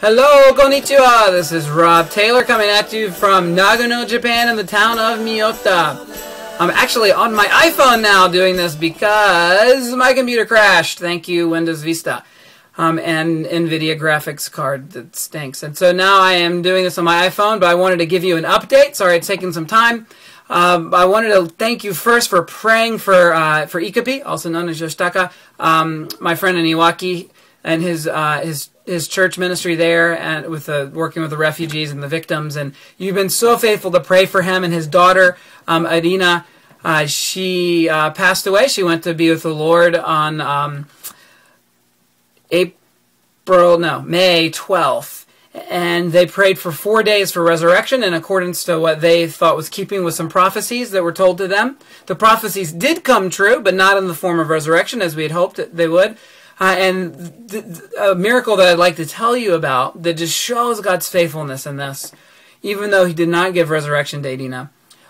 Hello, konnichiwa! This is Rob Taylor coming at you from Nagano, Japan in the town of Miyota. I'm actually on my iPhone now doing this because my computer crashed. Thank you, Windows Vista. And NVIDIA graphics card that stinks. And so now I am doing this on my iPhone, but I wanted to give you an update. Sorry it's taken some time. I wanted to thank you first for praying for Ikapi, also known as Yoshitaka, my friend in Iwaki, and his church ministry there, and with working with the refugees and the victims. And you've been so faithful to pray for him and his daughter, Irina. She passed away. She went to be with the Lord on May 12th. And they prayed for 4 days for resurrection in accordance to what they thought was keeping with some prophecies that were told to them. The prophecies did come true, but not in the form of resurrection as we had hoped that they would. And a miracle that I'd like to tell you about that just shows God's faithfulness in this, even though he did not give resurrection to Irina,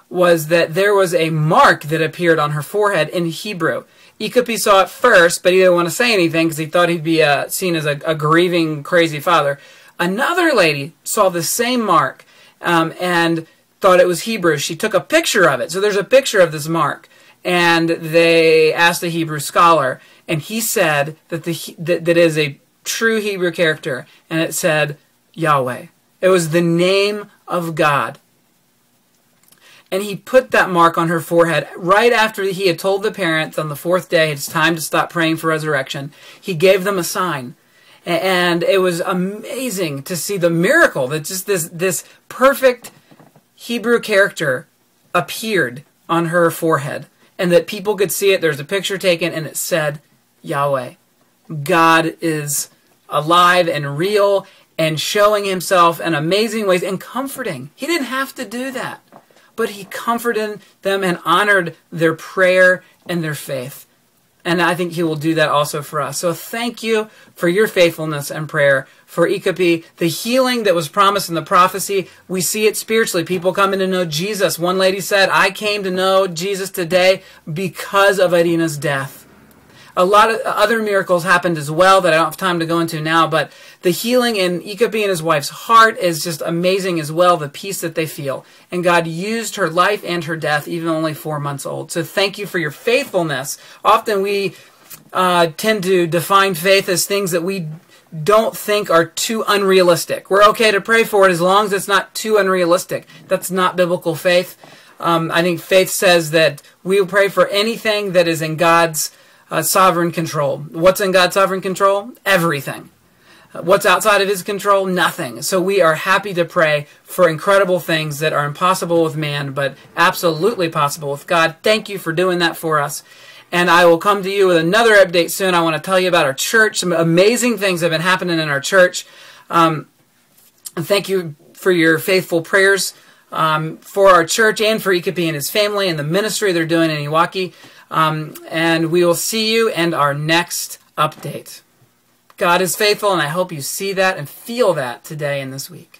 was that there was a mark that appeared on her forehead in Hebrew. Ikapi saw it first, but he didn't want to say anything because he thought he'd be seen as a grieving, crazy father. Another lady saw the same mark and thought it was Hebrew. She took a picture of it. So there's a picture of this mark. And they asked a Hebrew scholar, and he said that that is a true Hebrew character, and it said Yahweh. It was the name of God. And he put that mark on her forehead right after he had told the parents on the fourth day it's time to stop praying for resurrection. He gave them a sign. And it was amazing to see the miracle that just this perfect Hebrew character appeared on her forehead. And that people could see it. There's a picture taken and it said Yahweh. God is alive and real and showing himself in amazing ways and comforting. He didn't have to do that. But he comforted them and honored their prayer and their faith. And I think he will do that also for us. So thank you for your faithfulness and prayer for Ikapi. The healing that was promised in the prophecy, we see it spiritually. People coming to know Jesus. One lady said, I came to know Jesus today because of Irina's death. A lot of other miracles happened as well that I don't have time to go into now, but the healing in Ikapi and his wife's heart is just amazing as well, the peace that they feel. And God used her life and her death, even only 4 months old. So thank you for your faithfulness. Often we tend to define faith as things that we don't think are too unrealistic. We're okay to pray for it as long as it's not too unrealistic. That's not biblical faith. I think faith says that we will pray for anything that is in God's sovereign control. What's in God's sovereign control? Everything. What's outside of his control? Nothing. So we are happy to pray for incredible things that are impossible with man, but absolutely possible with God. Thank you for doing that for us. And I will come to you with another update soon. I want to tell you about our church. Some amazing things have been happening in our church. And thank you for your faithful prayers for our church and for Ikapi and his family and the ministry they're doing in Iwaki. And we will see you in our next update. God is faithful, and I hope you see that and feel that today and this week.